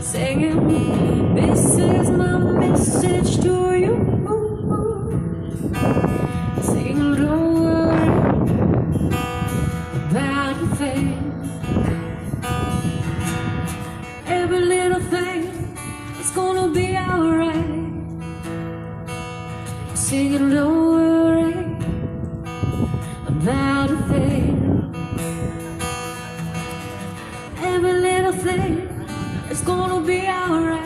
singing, this is my message to you. Singing, don't worry about a thing. Every little thing is gonna be alright. Singing, don't worry about a thing. Every little thing is gonna be alright.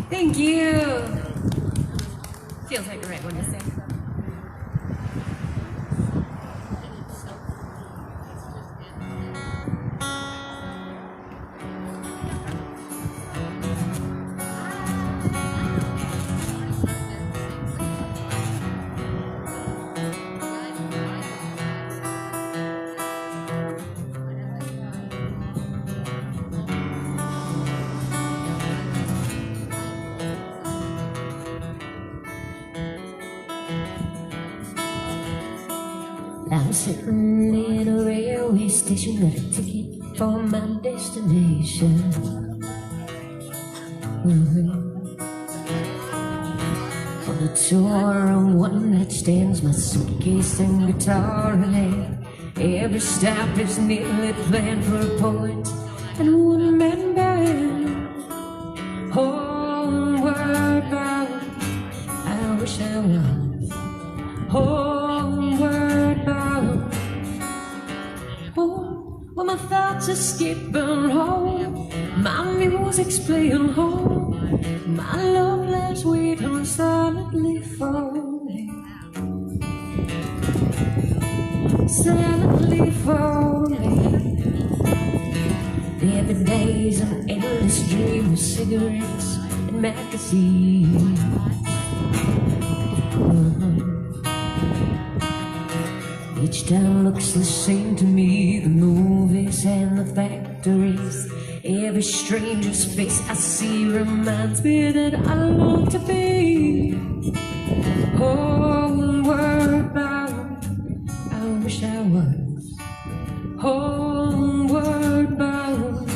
Thank you. Feels like the right one to say. I'm sitting in a railway station, got a ticket for my destination. On a tour of one night stands, my suitcase and guitar in hand. Every stop is nearly planned for a poet and a one-man band. Homeward bound, I wish I was. Homeward bound, well, my thoughts are skipping home, my music's playing home, my love lies waiting silently for me, silently for me. Every day's an endless dream of cigarettes and magazines. Each town looks the same to me, the movies and the factories. Every stranger's face I see reminds me that I long to be homeward bound. I wish I was homeward bound.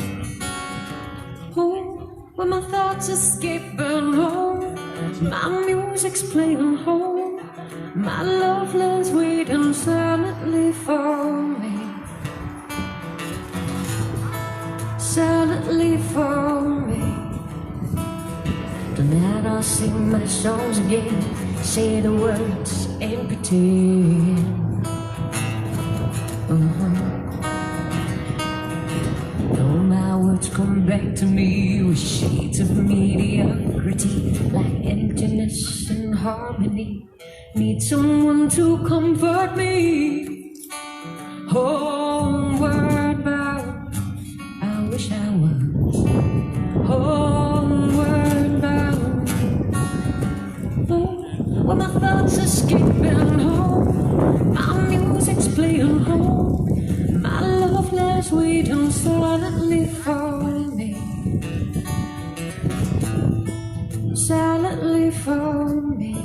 Oh, when my thoughts escaping home, my music's playing home, my love lies waiting silently for me, silently for me. Tonight I'll sing my songs again, say the words and pretend. Though my words come back to me with shades of mediocrity, like emptiness and harmony. Need someone to comfort me. Homeward bound, I wish I was. Homeward bound, oh, well, my thoughts are skipping home, my music's playing home, my love lies waiting silently for me, silently for me.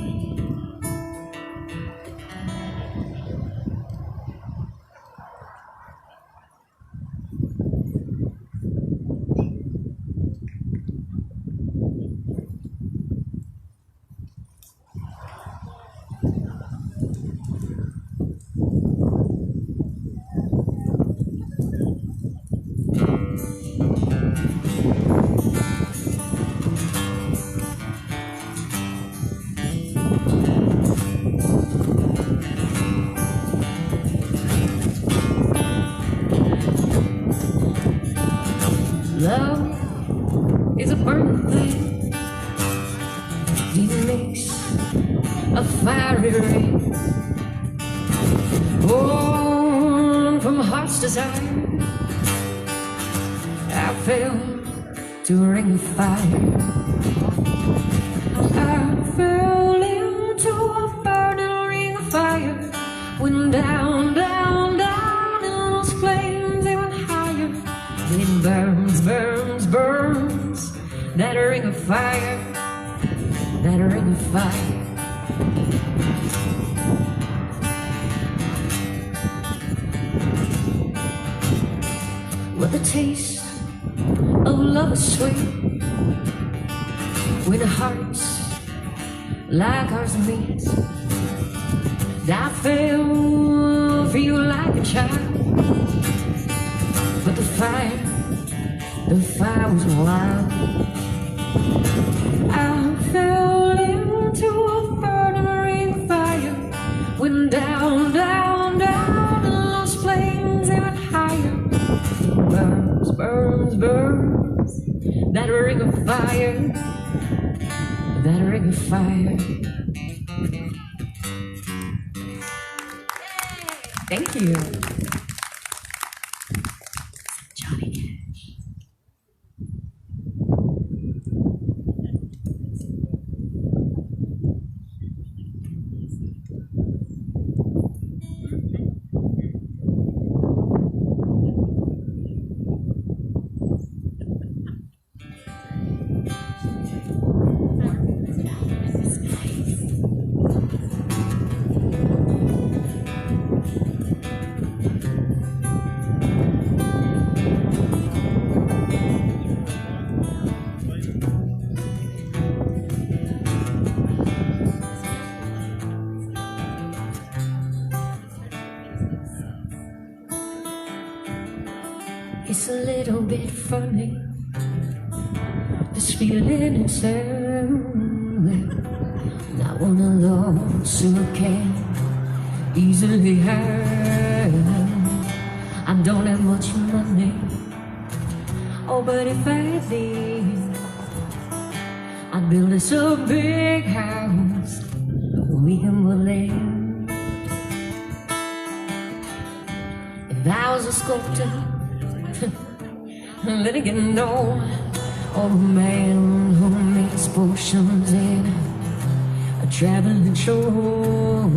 Love is a burning thing, it makes a fiery ring, born from heart's desire. I fell to a ring of fire, I fell into a burning ring of fire. Went down, down, down, and those flames, they went higher. It burns, burns, burns, that ring of fire, that ring of fire. the taste of love is sweet when hearts like ours meet. I feel like a child, but the fire was wild. I fell into a burning ring of fire, went down, down, down, and lost flames even higher. Burns, burns, burns, that ring of fire, that ring of fire. Thank you. Johnny Cash. It's a little bit funny, this feeling inside. Not one of those who can easily hide. I don't have much money, oh, but if I did, I'd build us a big house we can live in. If I was a sculptor, let it get known. Oh, the man who makes potions in a traveling show.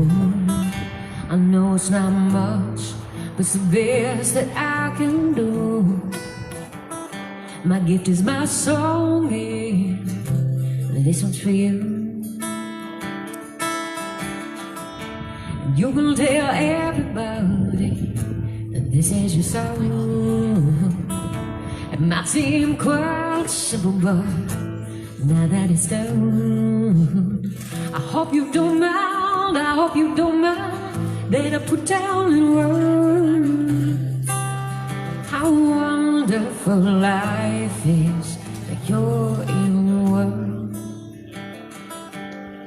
I know it's not much, but it's the best that I can do. My gift is my song, and this one's for you. And you can tell everybody that this is your song. It might seem quite simple, but now that it's done, I hope you don't mind, I hope you don't mind that I put down in words how wonderful life is that you're in the world.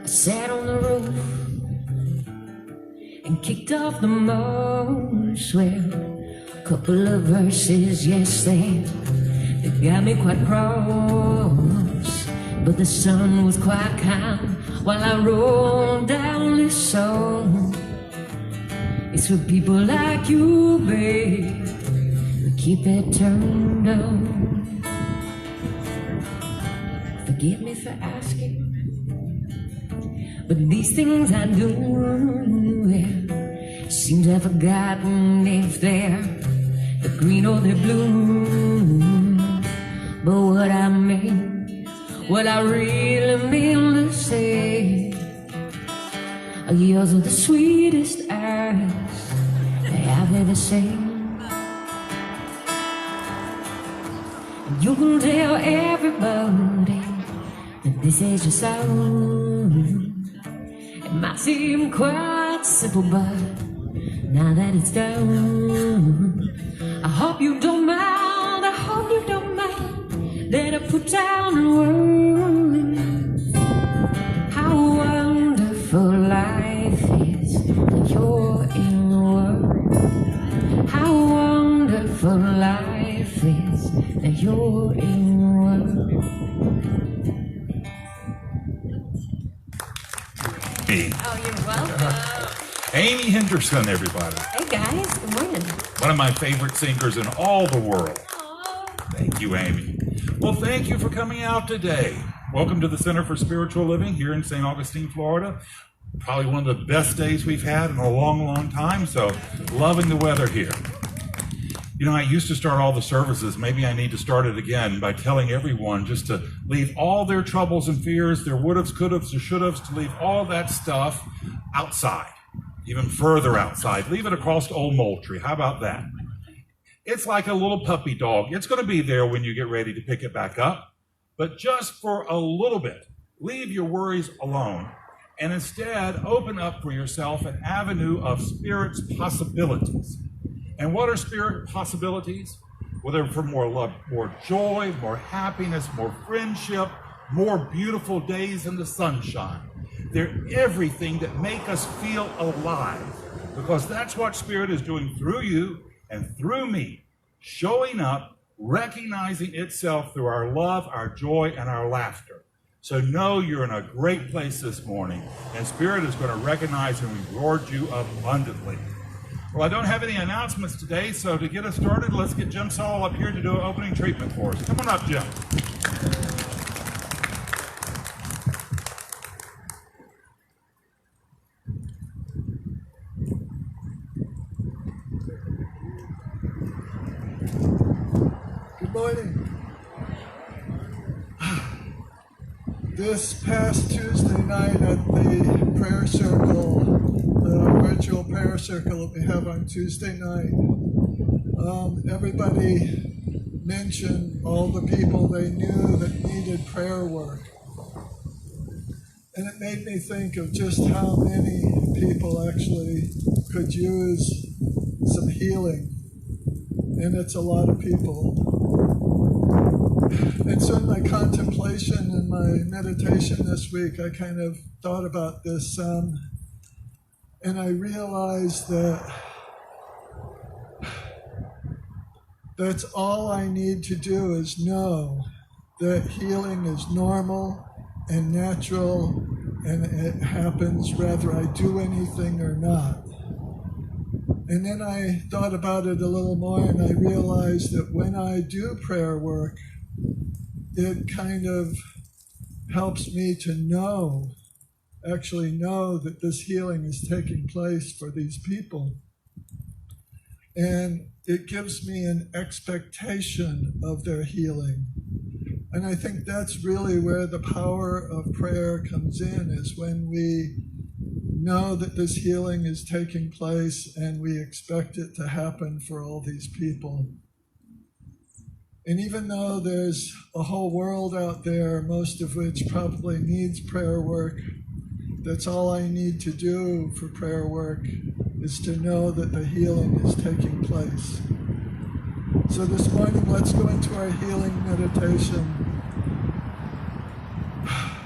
I sat on the roof and kicked off the most, well, couple of verses, yes, they got me quite cross, but the sun was quite kind while I rolled down this song. It's for people like you, babe, who keep it turned on. Forgive me for asking, but these things I do, yeah, seems I've forgotten if they're green or they're blue. But what I mean, what I really mean to say, yours are the sweetest eyes I've ever seen. You can tell everybody that this is your song. It might seem quite simple, but now that it's done, I hope you don't mind, I hope you don't mind that I put down in words how wonderful life is that you're in the world. How wonderful life is that you're in the world. Oh, you're welcome. Amy Henderson, everybody. Hey guys, good morning. One of my favorite singers in all the world. Thank you, Amy. Well, thank you for coming out today. Welcome to the Center for Spiritual Living here in St. Augustine, Florida. Probably one of the best days we've had in a long, long time, so loving the weather here. You know, I used to start all the services. Maybe I need to start it again by telling everyone just to leave all their troubles and fears, their would-haves, could-haves, or should-haves, to leave all that stuff outside, even further outside. Leave it across Old Moultrie. How about that? It's like a little puppy dog. It's going to be there when you get ready to pick it back up. But just for a little bit, leave your worries alone and instead open up for yourself an avenue of Spirit's possibilities. And what are Spirit possibilities? Well, they're for more love, more joy, more happiness, more friendship, more beautiful days in the sunshine. They're everything that make us feel alive, because that's what Spirit is doing through you and through me, showing up, recognizing itself through our love, our joy, and our laughter. So know you're in a great place this morning, and Spirit is going to recognize and reward you abundantly. Well, I don't have any announcements today, so to get us started, let's get Jim Saul up here to do an opening treatment for us. Come on up, Jim. Good morning. This past Tuesday night at the prayer circle, the virtual prayer circle that we have on Tuesday night, everybody mentioned all the people they knew that needed prayer work. And it made me think of just how many people actually could use some healing. And it's a lot of people. And so in my contemplation and my meditation this week, I kind of thought about this some, and I realized that that's all I need to do is know that healing is normal and natural, and it happens whether I do anything or not. And then I thought about it a little more, and I realized that when I do prayer work, it kind of helps me to actually know that this healing is taking place for these people. And it gives me an expectation of their healing. And I think that's really where the power of prayer comes in, is when we know that this healing is taking place and we expect it to happen for all these people. And even though there's a whole world out there, most of which probably needs prayer work, that's all I need to do for prayer work is to know that the healing is taking place. So this morning, let's go into our healing meditation.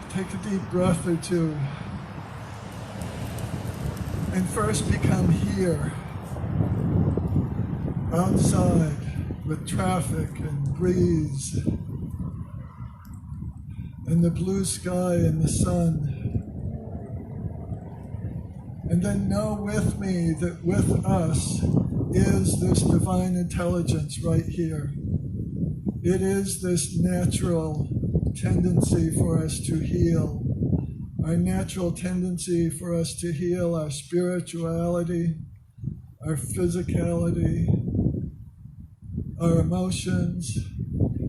Take a deep breath or two. And first become here, outside, with traffic and breeze, and the blue sky and the sun. And then know with me that with us is this divine intelligence right here. It is this natural tendency for us to heal. Our natural tendency for us to heal our spirituality, our physicality, our emotions.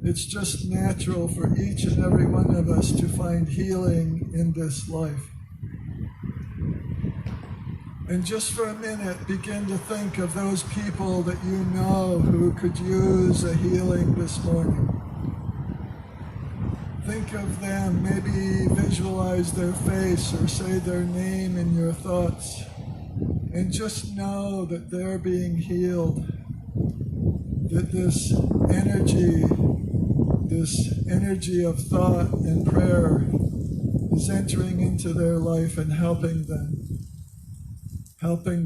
It's just natural for each and every one of us to find healing in this life. And just for a minute, begin to think of those people that you know who could use a healing this morning. Think of them, maybe visualize their face or say their name in your thoughts, and just know that they're being healed, that this energy of thought and prayer is entering into their life and helping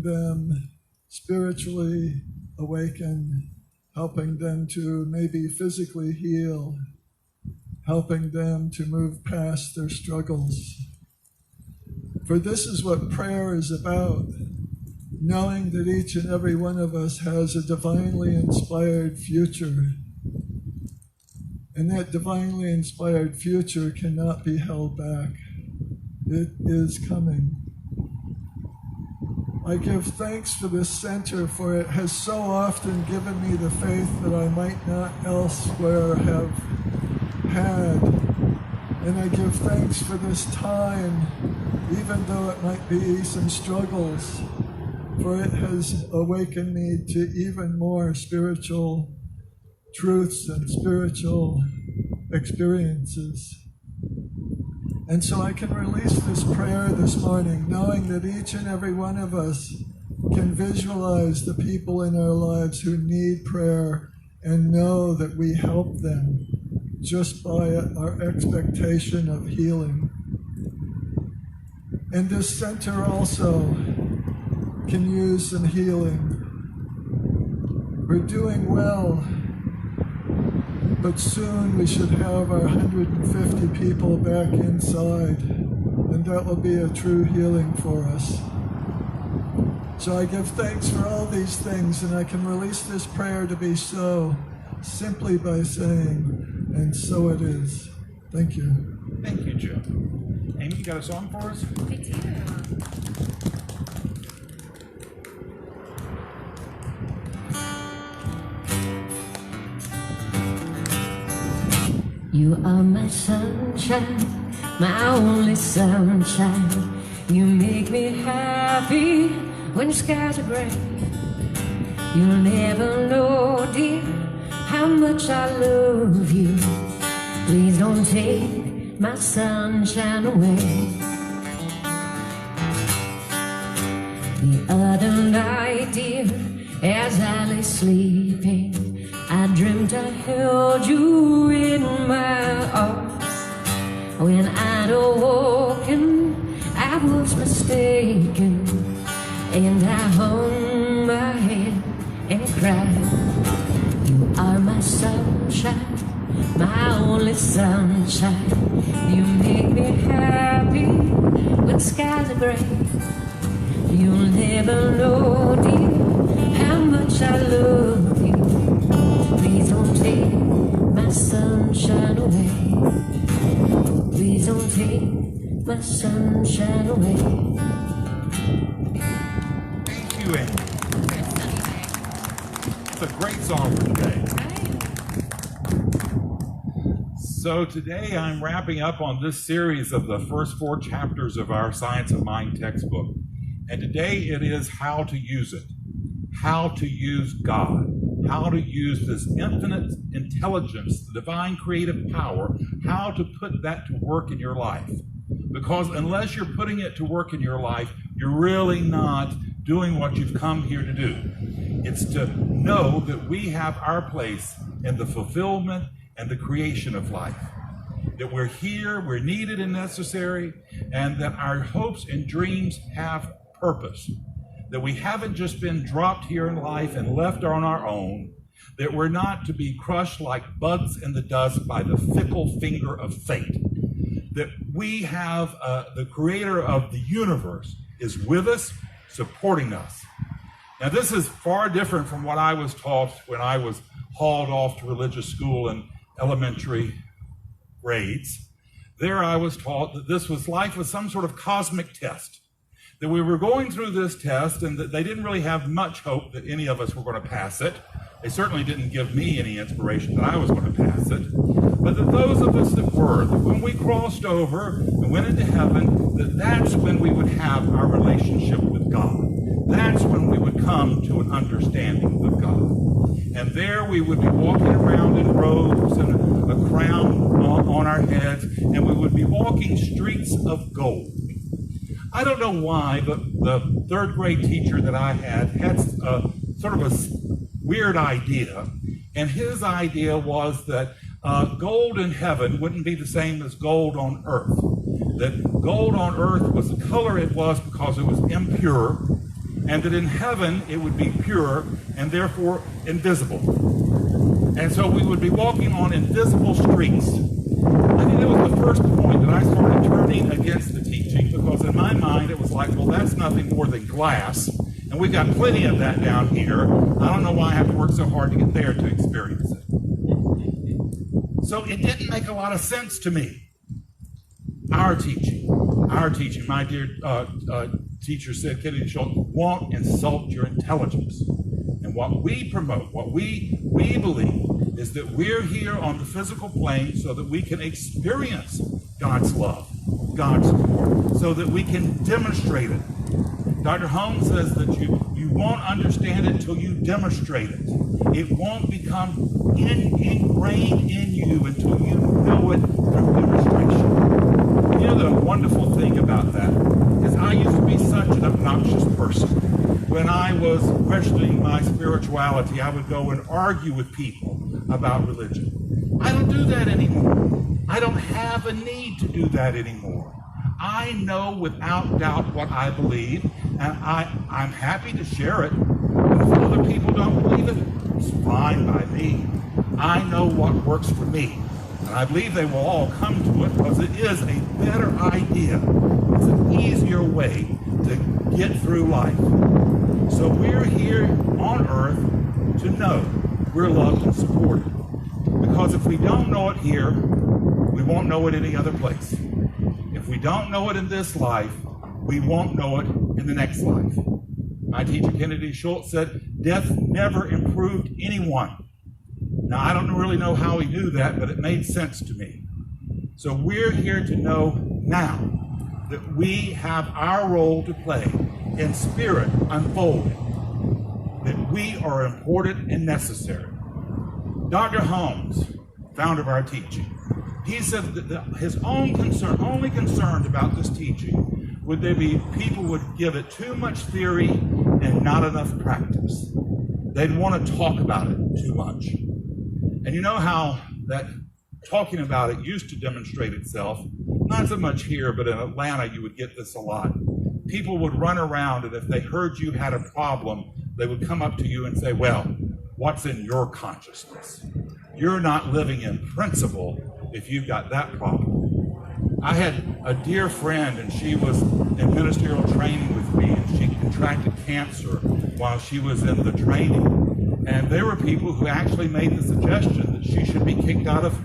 them spiritually awaken, helping them to maybe physically heal, helping them to move past their struggles. For this is what prayer is about, knowing that each and every one of us has a divinely inspired future. And that divinely inspired future cannot be held back. It is coming. I give thanks for this center, for it has so often given me the faith that I might not elsewhere have had. And I give thanks for this time, even though it might be some struggles, for it has awakened me to even more spiritual truths and spiritual experiences. And so I can release this prayer this morning, knowing that each and every one of us can visualize the people in our lives who need prayer and know that we help them just by our expectation of healing. And this center also can use some healing. We're doing well, but soon we should have our 150 people back inside, and that will be a true healing for us. So I give thanks for all these things, and I can release this prayer to be so simply by saying, and so it is. Thank you. Thank you, Joe. Amy, you got a song for us? I do. You are my sunshine, my only sunshine. You make me happy when the skies are gray. You'll never know, dear, how much I love you. Please don't take my sunshine away. The other night, dear, as I lay sleeping, I dreamt I held you in my arms. When I'd awoken, I was mistaken, and I hung my head and cried. You are my sunshine, my only sunshine. You make me happy when skies are gray. You'll never know, dear, how much I love you. Please don't take my sunshine away. Please don't take my sunshine away. Thank you, Amy. It's a great song for today. So today I'm wrapping up on this series of the first 4 chapters of our Science of Mind textbook. And today it is how to use it, how to use God, how to use this infinite intelligence, the divine creative power, how to put that to work in your life. Because unless you're putting it to work in your life, you're really not doing what you've come here to do. It's to know that we have our place in the fulfillment and the creation of life. That we're here, we're needed and necessary, and that our hopes and dreams have purpose. That we haven't just been dropped here in life and left on our own. That we're not to be crushed like bugs in the dust by the fickle finger of fate. That we have the creator of the universe is with us, supporting us. Now this is far different from what I was taught when I was hauled off to religious school in elementary grades. There I was taught that this was life was some sort of cosmic test. That we were going through this test and that they didn't really have much hope that any of us were going to pass it. They certainly didn't give me any inspiration that I was going to pass it. But that those of us that were, that when we crossed over and went into heaven, that's when we would have our relationship with God. That's when we would come to an understanding with God. And there we would be walking around in robes and a crown on our heads, and we would be walking streets of gold. I don't know why, but the 3rd grade teacher that I had sort of a weird idea. And his idea was that gold in heaven wouldn't be the same as gold on earth. That gold on earth was the color it was because it was impure, and that in heaven it would be pure and therefore invisible. And so we would be walking on invisible streets. I think that was the first point that I started turning against the teaching, because in my mind it was like, well, that's nothing more than glass, and we've got plenty of that down here. I don't know why I have to work so hard to get there to experience it. So it didn't make a lot of sense to me. Our teaching, my dear teacher said, Kennedy Schultz, won't insult your intelligence. And what we promote, what we believe, is that we're here on the physical plane so that we can experience God's love, God's support, so that we can demonstrate it Dr. Holmes says that you won't understand it until you demonstrate it. It won't become ingrained in you until you know it through demonstration. You know, the wonderful thing about that is I used to be such an obnoxious person. When I was questioning my spirituality, I would go and argue with people about religion. I don't do that anymore. I don't have a need to do that anymore. I know without doubt what I believe, and I'm happy to share it. But if other people don't believe it, it's fine by me. I know what works for me. And I believe they will all come to it because it is a better idea. It's an easier way to get through life. So we're here on earth to know we're loved and supported. Because if we don't know it here, we won't know it any other place. If we don't know it in this life, we won't know it in the next life. My teacher, Kennedy Schultz, said, death never improved anyone. Now, I don't really know how he knew that, but it made sense to me. So we're here to know now that we have our role to play in spirit unfolding, that we are important and necessary. Dr. Holmes, founder of our teaching, he said that his own concern, only concerned about this teaching, would there be people would give it too much theory and not enough practice. They'd want to talk about it too much. And you know how that talking about it used to demonstrate itself, not so much here, but in Atlanta you would get this a lot. People would run around, and if they heard you had a problem, they would come up to you and say, well, what's in your consciousness? You're not living in principle if you've got that problem. I had a dear friend, and she was in ministerial training with me, and she contracted cancer while she was in the training. And there were people who actually made the suggestion that she should be kicked out of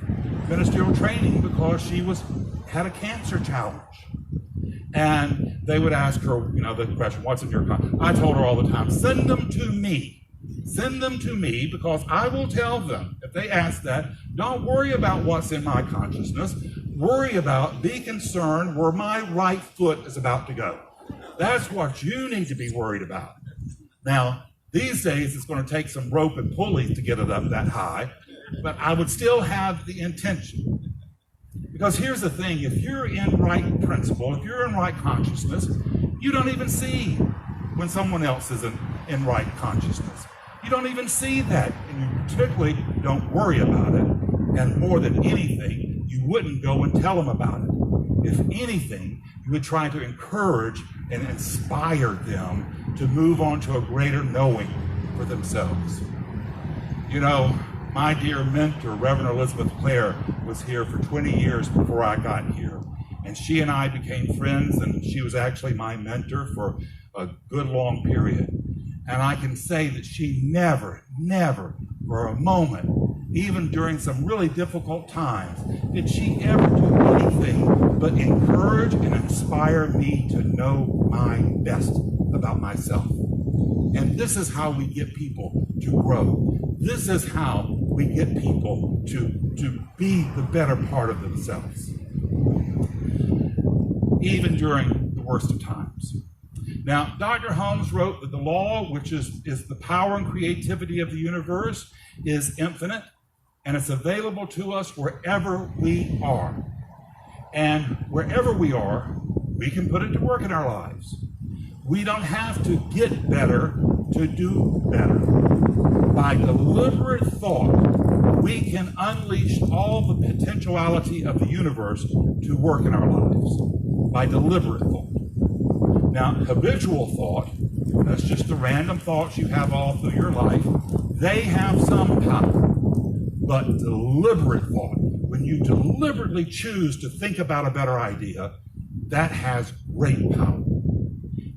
ministerial training because she had a cancer challenge. And they would ask her, the question, what's in your consciousness? I told her all the time, send them to me. Send them to me because I will tell them, if they ask that, don't worry about what's in my consciousness. Be concerned where my right foot is about to go. That's what you need to be worried about. Now, these days, it's going to take some rope and pulleys to get it up that high, but I would still have the intention. Because here's the thing, if you're in right principle, if you're in right consciousness, you don't even see when someone else is in right consciousness. You don't even see that, and you particularly don't worry about it. And more than anything, you wouldn't go and tell them about it. If anything, you would try to encourage and inspire them to move on to a greater knowing for themselves. My dear mentor, Reverend Elizabeth Clare, was here for 20 years before I got here. And she and I became friends, and she was actually my mentor for a good long period. And I can say that she never for a moment, even during some really difficult times, did she ever do anything but encourage and inspire me to know my best about myself. And this is how we get people to grow. This is how we get people to be the better part of themselves, even during the worst of times. Now, Dr. Holmes wrote that the law, which is the power and creativity of the universe, is infinite, and it's available to us wherever we are. And wherever we are, we can put it to work in our lives. We don't have to get better to do better. By deliberate thought, we can unleash all the potentiality of the universe to work in our lives. By deliberate thought. Now, habitual thought, that's just the random thoughts you have all through your life, they have some power. But deliberate thought, when you deliberately choose to think about a better idea, that has great power.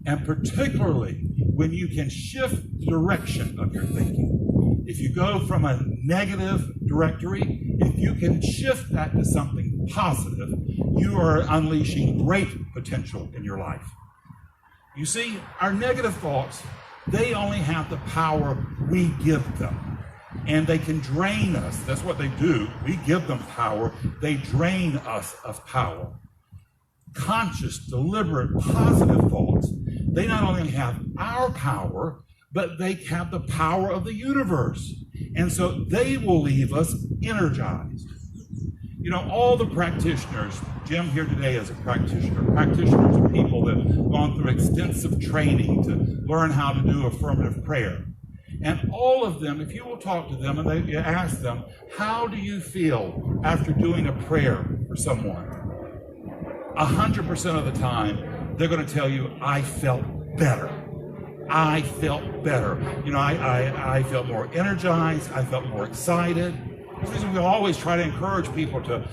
And particularly when you can shift the direction of your thinking. If you go from a negative directory, if you can shift that to something positive, you are unleashing great potential in your life. You see, our negative thoughts, they only have the power we give them. And they can drain us. That's what they do. We give them power. They drain us of power. Conscious, deliberate, positive thoughts, they not only have our power, but they have the power of the universe. And so they will leave us energized. You know, all the practitioners, Jim here today is a practitioner. Practitioners are people that have gone through extensive training to learn how to do affirmative prayer. And all of them, if you will talk to them and you ask them, how do you feel after doing a prayer for someone? 100% of the time, they're going to tell you, I felt better. I felt better. You know, I felt more energized. I felt more excited. We always try to encourage people to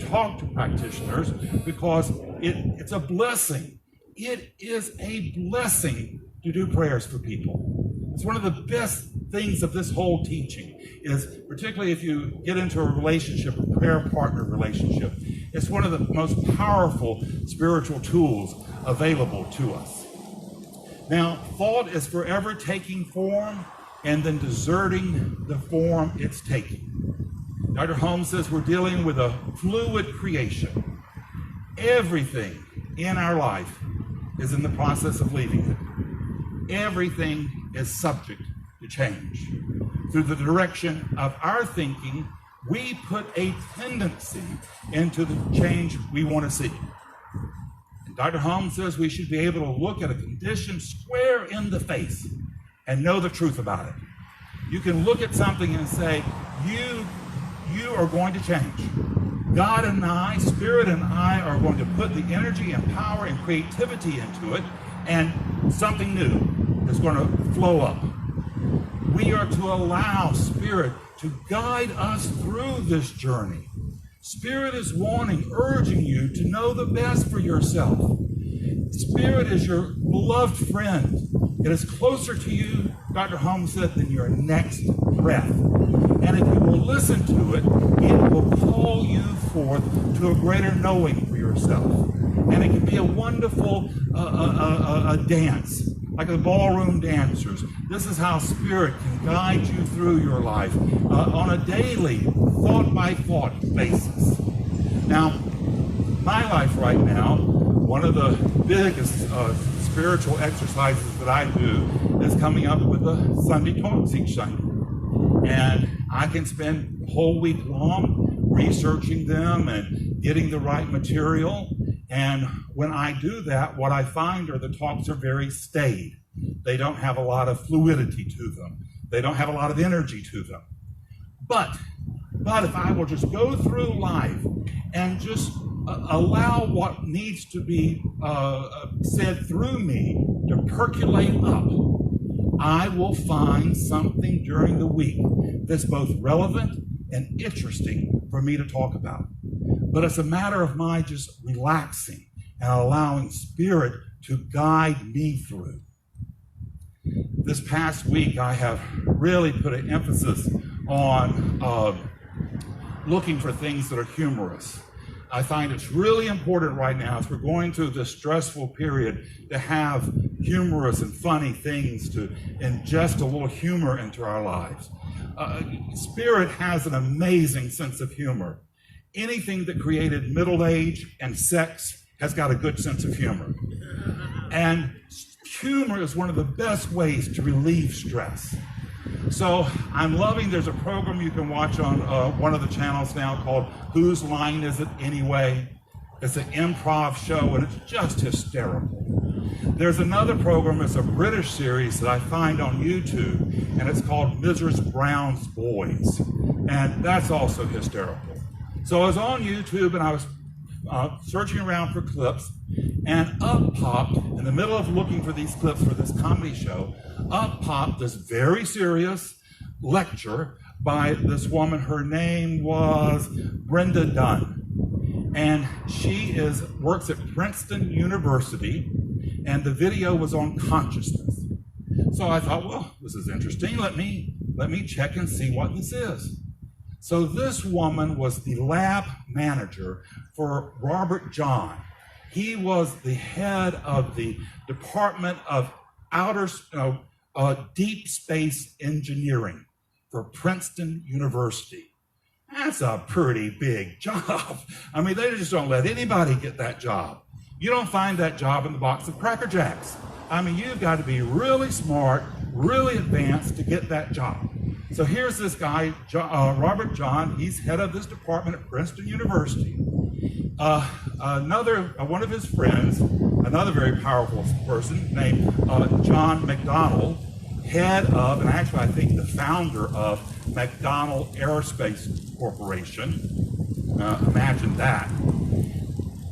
talk to practitioners because it's a blessing. It is a blessing to do prayers for people. It's one of the best things of this whole teaching is, particularly if you get into a relationship, a prayer partner relationship, it's one of the most powerful spiritual tools available to us. Now, thought is forever taking form and then deserting the form it's taking. Dr. Holmes says we're dealing with a fluid creation. Everything in our life is in the process of leaving it. Everything is subject to change. Through the direction of our thinking, we put a tendency into the change we want to see. And Dr. Holmes says we should be able to look at a condition square in the face and know the truth about it. You can look at something and say, you are going to change. God and I, Spirit and I, are going to put the energy and power and creativity into it, and something new is going to flow up. We are to allow Spirit to guide us through this journey. Spirit is wanting, urging you to know the best for yourself. Spirit is your beloved friend. It is closer to you, Dr. Holmes said, than your next breath. And if you will listen to it, it will call you forth to a greater knowing for yourself. And it can be a wonderful a dance, like the ballroom dancers. This is how Spirit can guide you through your life on a daily, thought-by-thought basis. Now, my life right now, one of the biggest spiritual exercises that I do is coming up with the Sunday talks each Sunday. And I can spend a whole week long researching them and getting the right material. And when I do that, what I find are the talks are very staid. They don't have a lot of fluidity to them. They don't have a lot of energy to them. But if I will just go through life and just allow what needs to be said through me to percolate up, I will find something during the week that's both relevant and interesting for me to talk about. But it's a matter of my just relaxing and allowing Spirit to guide me through. This past week, I have really put an emphasis on looking for things that are humorous. I find it's really important right now, as we're going through this stressful period, to have humorous and funny things, to ingest a little humor into our lives. Spirit has an amazing sense of humor. Anything that created middle age and sex has got a good sense of humor. And humor is one of the best ways to relieve stress. So I'm loving, there's a program you can watch on one of the channels now called Whose Line Is It Anyway? It's an improv show and it's just hysterical. There's another program, it's a British series that I find on YouTube, and it's called Mrs. Brown's Boys. And that's also hysterical. So I was on YouTube and I was searching around for clips, and up popped, in the middle of looking for these clips for this comedy show, up popped this very serious lecture by this woman. Her name was Brenda Dunn, and she works at Princeton University, and the video was on consciousness. So I thought, well, this is interesting. Let me check and see what this is. So this woman was the lab manager for Robert John. He was the head of the Department of Deep Space Engineering for Princeton University. That's a pretty big job. I mean, they just don't let anybody get that job. You don't find that job in the box of Cracker Jacks. I mean, you've got to be really smart, really advanced to get that job. So here's this guy, Robert John. He's head of this department at Princeton University. One of his friends, another very powerful person named John McDonnell, head of, and actually I think the founder of McDonnell Aerospace Corporation. Imagine that.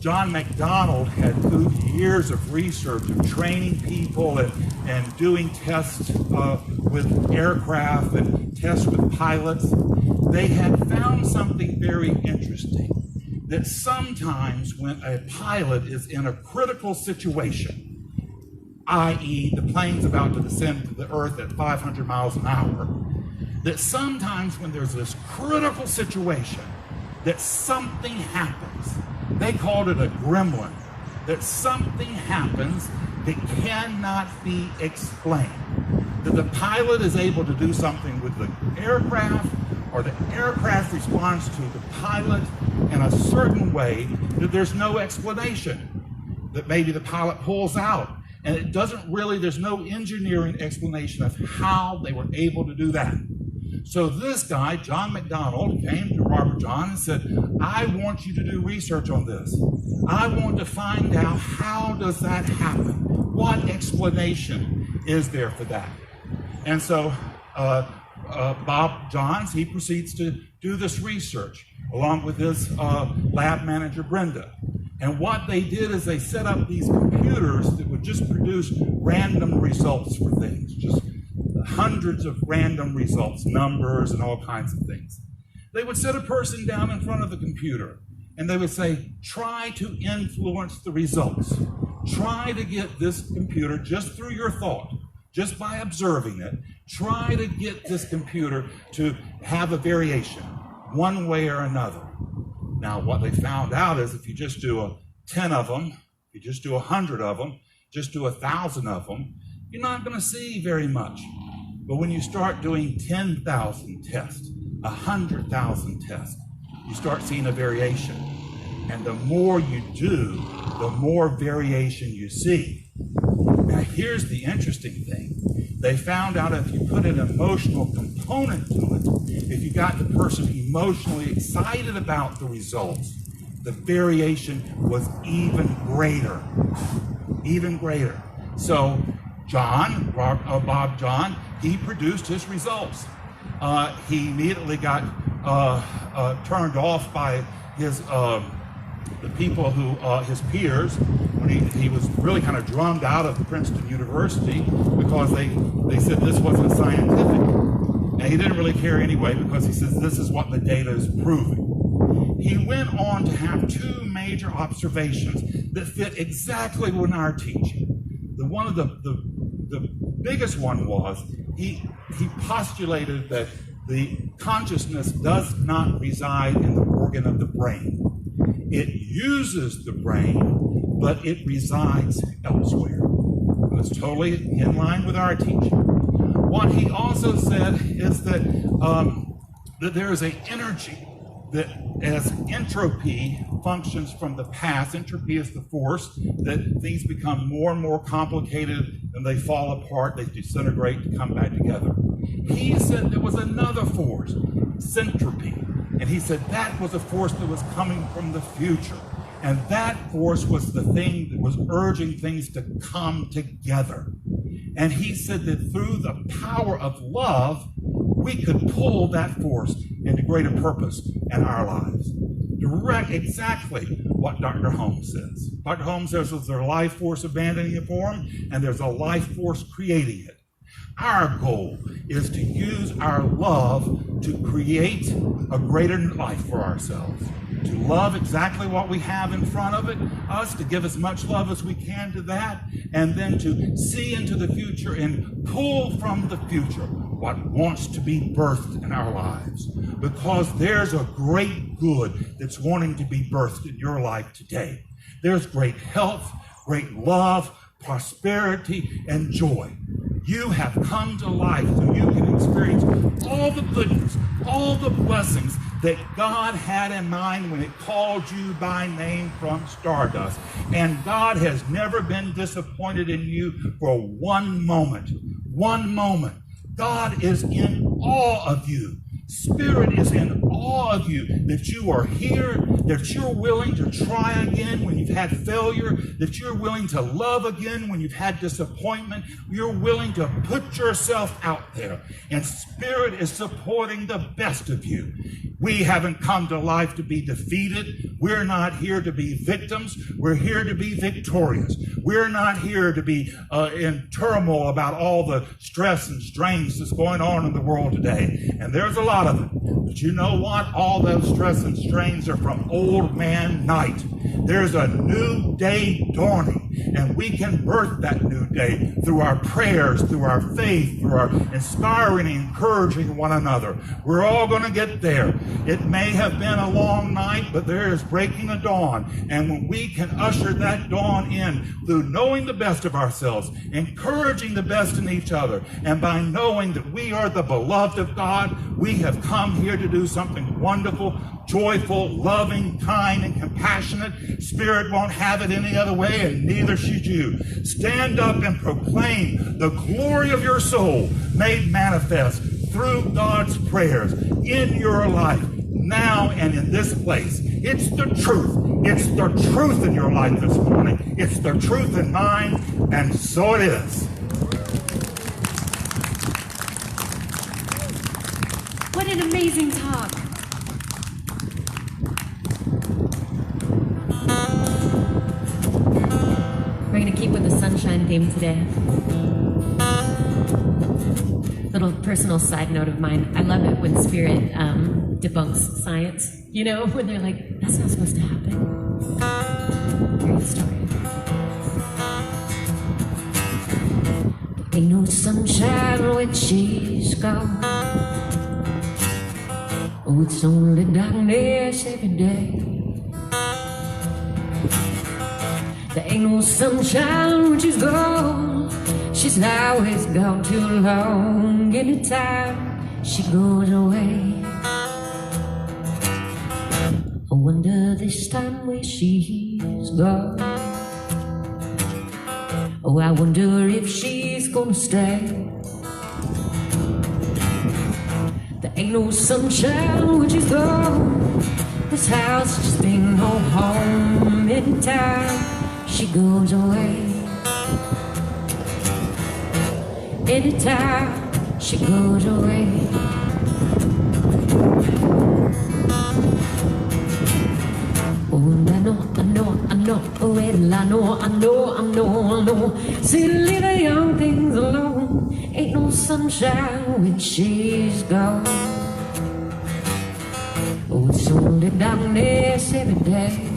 John McDonnell had through years of research of training people and doing tests with aircraft and tests with pilots. They had found something very interesting, that sometimes when a pilot is in a critical situation, i.e. the plane's about to descend to the earth at 500 miles an hour, that sometimes when there's this critical situation, that something happens. They called it a gremlin, that something happens that cannot be explained. That the pilot is able to do something with the aircraft, or the aircraft responds to the pilot in a certain way that there's no explanation. That maybe the pilot pulls out, and it doesn't really, there's no engineering explanation of how they were able to do that. So this guy, John McDonnell, came to Robert John and said, I want you to do research on this. I want to find out, how does that happen? What explanation is there for that? And so Bob Johns, he proceeds to do this research along with his lab manager, Brenda. And what they did is they set up these computers that would just produce random results for things, just hundreds of random results, numbers and all kinds of things. They would set a person down in front of the computer and they would say, try to influence the results. Try to get this computer, just through your thought, just by observing it, try to get this computer to have a variation, one way or another. Now, what they found out is if you just do 10 of them, if you just do 100 of them, just do 1,000 of them, you're not going to see very much. But when you start doing 10,000 tests, 100,000 tests, you start seeing a variation. And the more you do, the more variation you see. Now, here's the interesting thing. They found out if you put an emotional component to it, if you got the person emotionally excited about the results, the variation was even greater. Even greater. So Bob John, he produced his results. He immediately got turned off by his the people who, his peers, when he was really kind of drummed out of Princeton University because they said this wasn't scientific. And he didn't really care anyway because he says this is what the data is proving. He went on to have two major observations that fit exactly with our teaching. One of the biggest one was he postulated that the consciousness does not reside in the organ of the brain. It uses the brain, but it resides elsewhere. That's totally in line with our teaching. What he also said is that there is an energy that, as entropy functions from the past, entropy is the force that things become more and more complicated and they fall apart, they disintegrate to come back together. He said there was another force, syntropy. And he said that was a force that was coming from the future. And that force was the thing that was urging things to come together. And he said that through the power of love, we could pull that force into greater purpose in our lives. Exactly what Dr. Holmes says. Dr. Holmes says there's a life force abandoning a form, and there's a life force creating it. Our goal is to use our love to create a greater life for ourselves, to love exactly what we have in front of us, to give as much love as we can to that, and then to see into the future and pull from the future what wants to be birthed in our lives. Because there's a great good that's wanting to be birthed in your life today. There's great health, great love, prosperity, and joy. You have come to life so you can experience all the goodness, all the blessings that God had in mind when it called you by name from stardust. And God has never been disappointed in you for one moment. One moment. God is in awe of you. Spirit is in awe of you, that you are here, that you're willing to try again when you've had failure, that you're willing to love again when you've had disappointment. You're willing to put yourself out there, and Spirit is supporting the best of you. We haven't come to life to be defeated. We're not here to be victims. We're here to be victorious. We're not here to be in turmoil about all the stress and strains that's going on in the world today. And there's a lot of it. But you know what? All those stress and strains are from old man night. There's a new day dawning, and we can birth that new day through our prayers, through our faith, through our inspiring and encouraging one another. We're all going to get there. It may have been a long night, but there is breaking a dawn. And when we can usher that dawn in through knowing the best of ourselves, encouraging the best in each other, and by knowing that we are the beloved of God, we have come here to do something wonderful, joyful, loving, kind, and compassionate. Spirit won't have it any other way, and neither should you. Stand up and proclaim the glory of your soul made manifest through God's prayers in your life, now and in this place. It's the truth. It's the truth in your life this morning. It's the truth in mine, and so it is. What an amazing talk. We're going to keep with the sunshine theme today. Little personal side note of mine. I love it when Spirit debunks science. You know, when they're like, that's not supposed to happen. Great story. Ain't no sunshine when she's gone. Oh, it's only darkness every day. There ain't no sunshine when she's gone. She's always gone too long. Anytime she goes away, I wonder this time where she's gone. Oh, I wonder if she's gonna stay. There ain't no sunshine when she's gone. This house just ain't no home. Anytime she goes away, anytime she goes away. Oh, and I know, well, I know. See, leave the young things alone. Ain't no sunshine when she's gone. Oh, it's only darkness every day.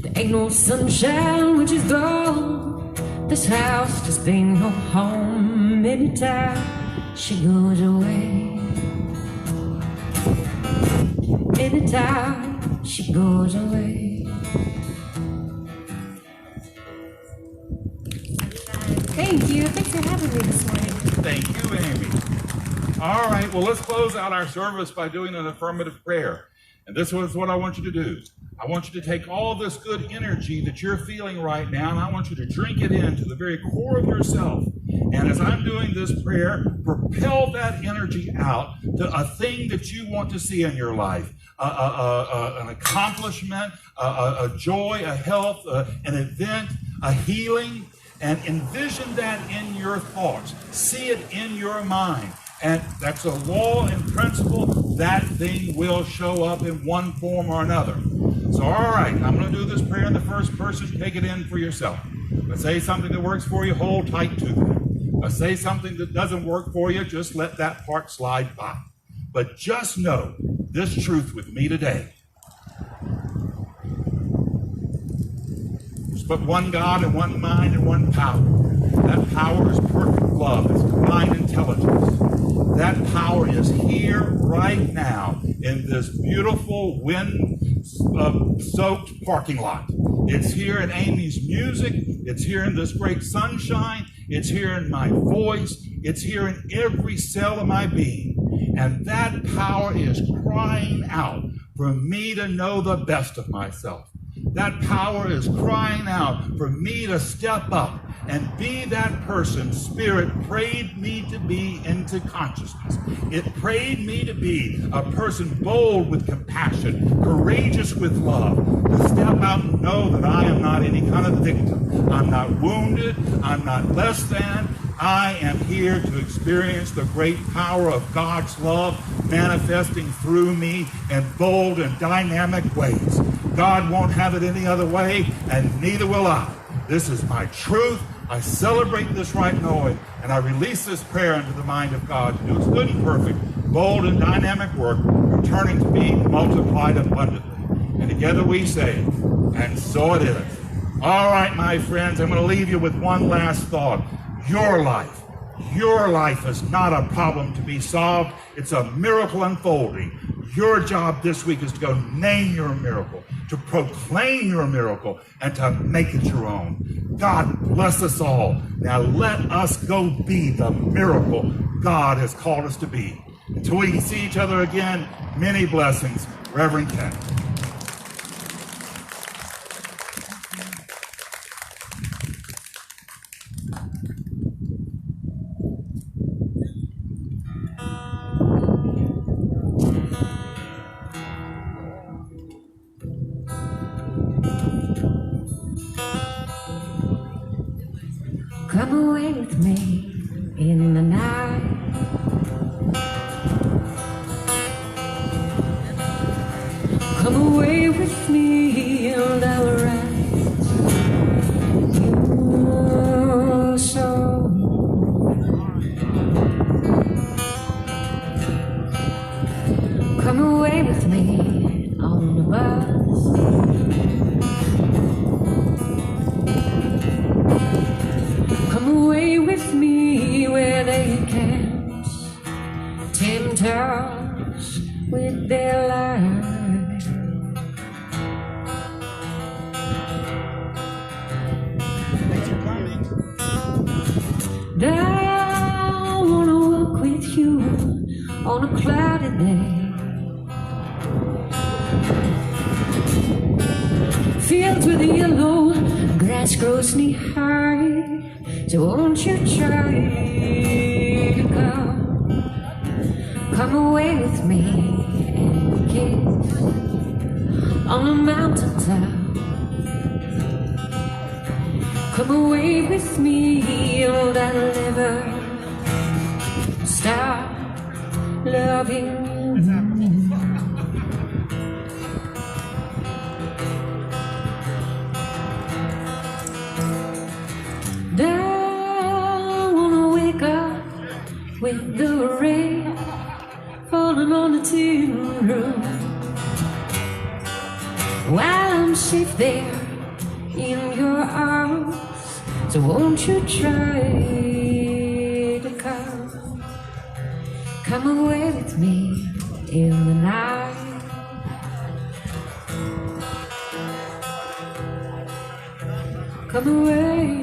There ain't no sunshine when she's gone. This house just ain't no home. Anytime she goes away, anytime she goes away. Thank you. Thanks for having me this morning. Thank you, Amy. All right, well, let's close out our service by doing an affirmative prayer. And this is what I want you to do. I want you to take all this good energy that you're feeling right now, and I want you to drink it into the very core of yourself. And as I'm doing this prayer, propel that energy out to a thing that you want to see in your life, an accomplishment, a joy, a health, an event, a healing, and envision that in your thoughts. See it in your mind. And that's a law and principle. That thing will show up in one form or another. So, all right, I'm going to do this prayer in the first person. Take it in for yourself. But say something that works for you, hold tight to it. But say something that doesn't work for you, just let that part slide by. But just know this truth with me today. There's but one God and one mind and one power. That power is perfect love. It's divine intelligence. That power is here right now in this beautiful wind-soaked parking lot. It's here in Amy's music. It's here in this great sunshine. It's here in my voice. It's here in every cell of my being. And that power is crying out for me to know the best of myself. That power is crying out for me to step up and be that person Spirit prayed me to be into consciousness. It prayed me to be a person bold with compassion, courageous with love, to step out and know that I am not any kind of victim. I'm not wounded. I'm not less than. I am here to experience the great power of God's love manifesting through me in bold and dynamic ways. God won't have it any other way, and neither will I. This is my truth. I celebrate this right knowing, and I release this prayer into the mind of God to do its good and perfect, bold and dynamic work, returning to be multiplied abundantly. And together we say, and so it is. All right, my friends, I'm going to leave you with one last thought. Your life is not a problem to be solved. It's a miracle unfolding. Your job this week is to go name your miracle, to proclaim your miracle, and to make it your own. God bless us all. Now let us go be the miracle God has called us to be. Until we see each other again, many blessings. Reverend Ken. Come away with me in the night. Come away with me and I'll write your song. Come away with me on the bus. Come away with me where they can't tempt us with their lies. I wanna walk with you on a cloudy day. Fields with yellow grass grows knee high. So won't you try to come away with me and kiss on a mountaintop. Come away with me and I'll never stop loving you. With the rain falling on the tin roof, while I'm safe there in your arms. So won't you try to come away with me in the night. Come away.